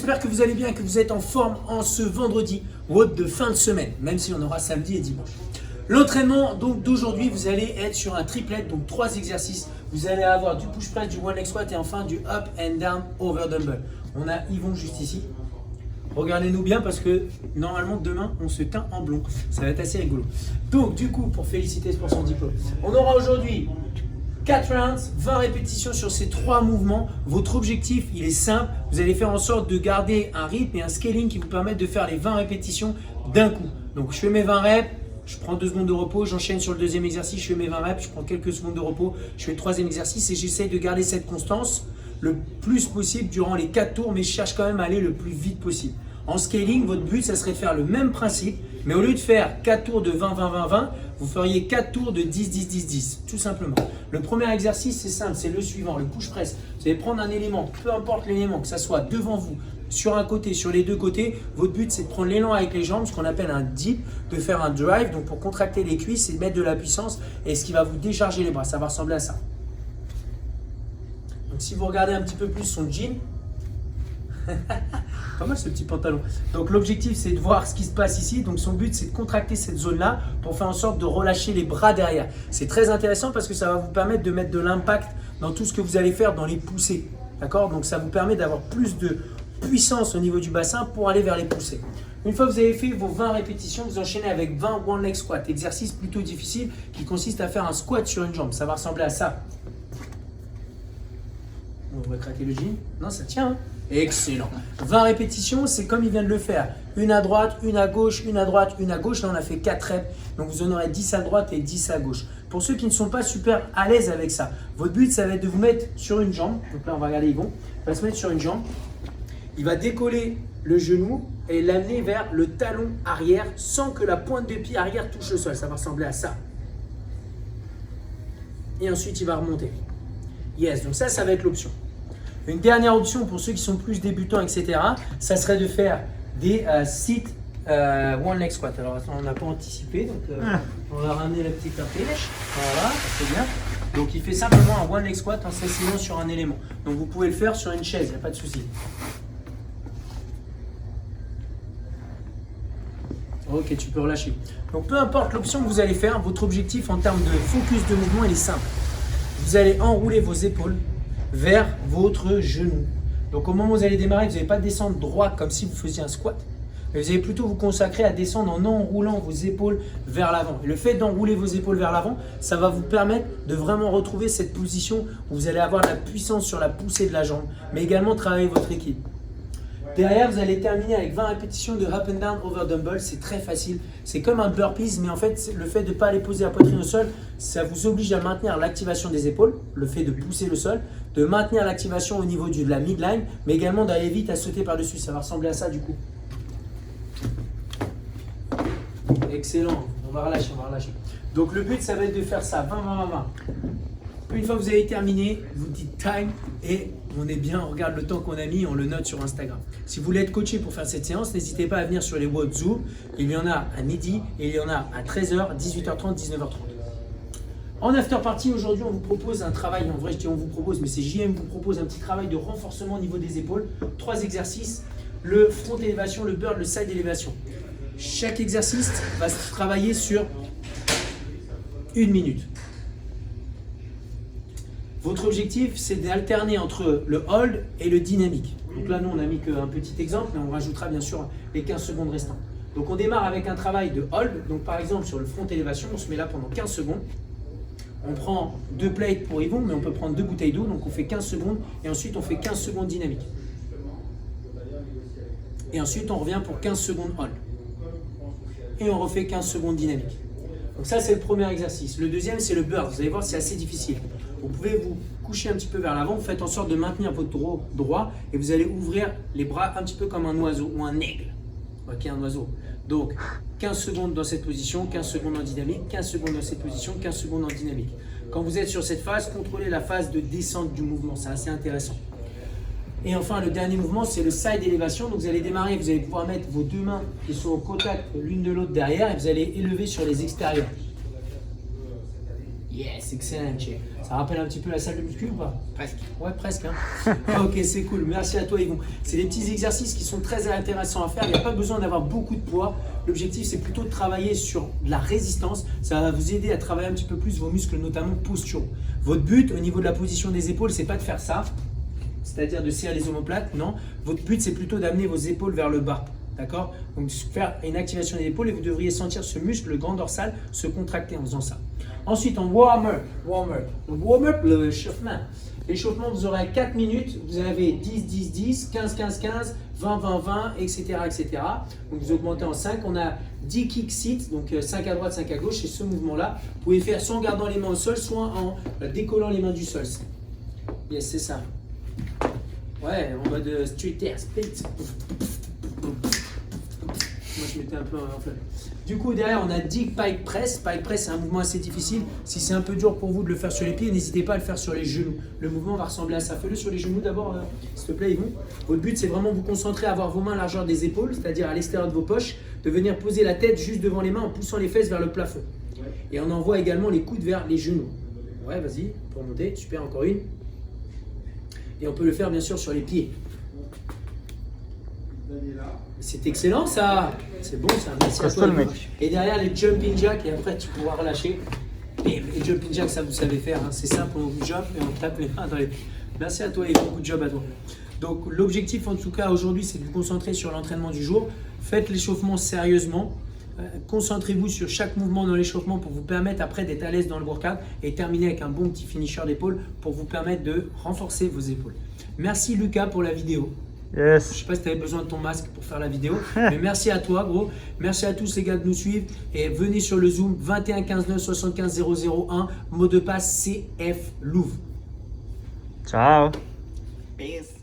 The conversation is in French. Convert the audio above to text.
j'espère que vous allez bien, que vous êtes en forme en ce vendredi WOD de fin de semaine, même si on aura samedi et dimanche. L'entraînement donc d'aujourd'hui, vous allez être sur un triplet, donc 3 exercices. Vous allez avoir du push press, du one leg squat et enfin du up and down over dumbbell. On a Yvon juste ici. Regardez-nous bien parce que normalement demain on se teint en blond. Ça va être assez rigolo. Donc du coup, pour féliciter pour son diplôme, on aura aujourd'hui 4 rounds, 20 répétitions sur ces 3 mouvements. Votre objectif, il est simple. Vous allez faire en sorte de garder un rythme et un scaling qui vous permettent de faire les 20 répétitions d'un coup. Donc je fais mes 20 reps, je prends 2 secondes de repos, j'enchaîne sur le deuxième exercice, je fais mes 20 reps, je prends quelques secondes de repos, je fais le troisième exercice et j'essaie de garder cette constance le plus possible durant les 4 tours, mais je cherche quand même à aller le plus vite possible. En scaling, votre but, ça serait de faire le même principe, mais au lieu de faire 4 tours de 20, 20, 20, 20, vous feriez 4 tours de 10, 10, 10, 10, tout simplement. Le premier exercice, c'est simple, c'est le suivant, le push press. Vous allez prendre un élément, peu importe l'élément, que ça soit devant vous, sur un côté, sur les deux côtés. Votre but, c'est de prendre l'élan avec les jambes, ce qu'on appelle un dip, de faire un drive, donc pour contracter les cuisses et de mettre de la puissance, et ce qui va vous décharger les bras. Ça va ressembler à ça. Donc si vous regardez un petit peu plus son jean, pas mal ce petit pantalon. Donc l'objectif, c'est de voir ce qui se passe ici. Donc son but, c'est de contracter cette zone-là pour faire en sorte de relâcher les bras derrière. C'est très intéressant parce que ça va vous permettre de mettre de l'impact dans tout ce que vous allez faire dans les poussées. D'accord? Donc ça vous permet d'avoir plus de puissance au niveau du bassin pour aller vers les poussées. Une fois que vous avez fait vos 20 répétitions, vous enchaînez avec 20 one leg squat. Exercice plutôt difficile qui consiste à faire un squat sur une jambe. Ça va ressembler à ça. On va craquer le jean. Non, ça tient. Hein? Excellent. 20 répétitions, c'est comme il vient de le faire. Une à droite, une à gauche, une à droite, une à gauche. Là, on a fait 4 reps. Donc, vous en aurez 10 à droite et 10 à gauche. Pour ceux qui ne sont pas super à l'aise avec ça, votre but, ça va être de vous mettre sur une jambe. Donc là, on va regarder Yvon. Il va se mettre sur une jambe. Il va décoller le genou et l'amener vers le talon arrière sans que la pointe de pied arrière touche le sol. Ça va ressembler à ça. Et ensuite, il va remonter. Yes, donc ça va être l'option. Une dernière option pour ceux qui sont plus débutants, etc., ça serait de faire des sit one leg squat. Alors on n'a pas anticipé, donc on va ramener la petite pêche. Voilà, c'est bien. Donc il fait simplement un one leg squat en s'asseyant sur un élément. Donc vous pouvez le faire sur une chaise, il n'y a pas de souci. Ok, tu peux relâcher. Donc peu importe l'option que vous allez faire, votre objectif en termes de focus de mouvement, il est simple. Vous allez enrouler vos épaules vers votre genou. Donc au moment où vous allez démarrer, vous n'allez pas descendre droit comme si vous faisiez un squat, mais vous allez plutôt vous consacrer à descendre en enroulant vos épaules vers l'avant. Et le fait d'enrouler vos épaules vers l'avant, ça va vous permettre de vraiment retrouver cette position où vous allez avoir de la puissance sur la poussée de la jambe, mais également travailler votre équilibre. Derrière, vous allez terminer avec 20 répétitions de up and down over dumbbell. C'est très facile. C'est comme un burpees, mais en fait, le fait de ne pas aller poser la poitrine au sol, ça vous oblige à maintenir l'activation des épaules, le fait de pousser le sol, de maintenir l'activation au niveau de la midline, mais également d'aller vite à sauter par-dessus. Ça va ressembler à ça du coup. Excellent. On va relâcher, on va relâcher. Donc le but, ça va être de faire ça. 20, 20, 20, 20. Une fois que vous avez terminé, vous dites time et on est bien, on regarde le temps qu'on a mis, on le note sur Instagram. Si vous voulez être coaché pour faire cette séance, n'hésitez pas à venir sur les WOD Zoom. Il y en a à midi et il y en a à 13h, 18h30, 19h30. En after party, aujourd'hui, on vous propose un travail, en vrai je dis on vous propose, mais c'est JM vous propose un petit travail de renforcement au niveau des épaules. 3 exercices, le front élévation, le bird, le side élévation. Chaque exercice va se travailler sur 1 minute. Votre objectif, c'est d'alterner entre le hold et le dynamique. Donc là, nous, on n'a mis qu'un petit exemple, mais on rajoutera bien sûr les 15 secondes restantes. Donc on démarre avec un travail de hold. Donc par exemple, sur le front élévation, on se met là pendant 15 secondes. On prend 2 plates pour Yvon, mais on peut prendre 2 bouteilles d'eau. Donc on fait 15 secondes et ensuite on fait 15 secondes dynamique. Et ensuite, on revient pour 15 secondes hold. Et on refait 15 secondes dynamique. Donc ça, c'est le premier exercice. Le deuxième, c'est le burst. Vous allez voir, c'est assez difficile. Vous pouvez vous coucher un petit peu vers l'avant. Vous faites en sorte de maintenir votre dos droit et vous allez ouvrir les bras un petit peu comme un oiseau ou un aigle. Ok, un oiseau. Donc, 15 secondes dans cette position, 15 secondes en dynamique, 15 secondes dans cette position, 15 secondes en dynamique. Quand vous êtes sur cette phase, contrôlez la phase de descente du mouvement. C'est assez intéressant. Et enfin, le dernier mouvement, c'est le side élévation. Donc, vous allez démarrer, vous allez pouvoir mettre vos 2 mains qui sont au contact l'une de l'autre derrière et vous allez élever sur les extérieurs. Yes, excellent. Ça rappelle un petit peu la salle de muscu ou pas? Presque. Ouais, presque. Hein. Ok, c'est cool. Merci à toi, Yvon. C'est des petits exercices qui sont très intéressants à faire. Il n'y a pas besoin d'avoir beaucoup de poids. L'objectif, c'est plutôt de travailler sur la résistance. Ça va vous aider à travailler un petit peu plus vos muscles, notamment posture. Votre but au niveau de la position des épaules, c'est pas de faire ça, c'est-à-dire de serrer les omoplates. Non, votre but, c'est plutôt d'amener vos épaules vers le bas. D'accord? Donc, faire une activation des épaules et vous devriez sentir ce muscle, le grand dorsal, se contracter en faisant ça. Ensuite, en warm-up. Donc, warm-up, l'échauffement. L'échauffement, vous aurez 4 minutes. Vous avez 10, 10, 10, 15, 15, 15, 20, 20, 20, etc. etc. Donc, vous augmentez en 5. On a 10 kick sit, donc 5 à droite, 5 à gauche. Et ce mouvement-là, vous pouvez faire soit en gardant les mains au sol, soit en décollant les mains du sol. Yes, c'est ça. Ouais, en mode street air, split. Moi, je m'étais un peu enflammé. Du coup, derrière, on a 10 pike press. Pike press, c'est un mouvement assez difficile. Si c'est un peu dur pour vous de le faire sur les pieds, n'hésitez pas à le faire sur les genoux. Le mouvement va ressembler à ça. Fais-le sur les genoux d'abord, s'il te plaît, Yvon. Votre but, c'est vraiment vous concentrer à avoir vos mains à la largeur des épaules, c'est-à-dire à l'extérieur de vos poches, de venir poser la tête juste devant les mains en poussant les fesses vers le plafond. Et on envoie également les coudes vers les genoux. Ouais, vas-y, pour monter. Super, encore une. Et on peut le faire, bien sûr, sur les pieds. C'est excellent ça, c'est bon ça, merci à toi. Et derrière les jumping jacks et après tu pourras relâcher. Et les jumping jacks, ça vous savez faire, hein. C'est simple, on jump et on tape les mains dans les pieds. Merci à toi et beaucoup de job à toi. Donc l'objectif en tout cas aujourd'hui, c'est de vous concentrer sur l'entraînement du jour. Faites l'échauffement sérieusement. Concentrez-vous sur chaque mouvement dans l'échauffement pour vous permettre après d'être à l'aise dans le workout et terminer avec un bon petit finisher d'épaule pour vous permettre de renforcer vos épaules. Merci Lucas pour la vidéo. Yes. Je ne sais pas si tu avais besoin de ton masque pour faire la vidéo, mais merci à toi, gros. Merci à tous les gars de nous suivre et venez sur le Zoom 21 15 9 75 001, mot de passe CF Louvre. Ciao. Peace.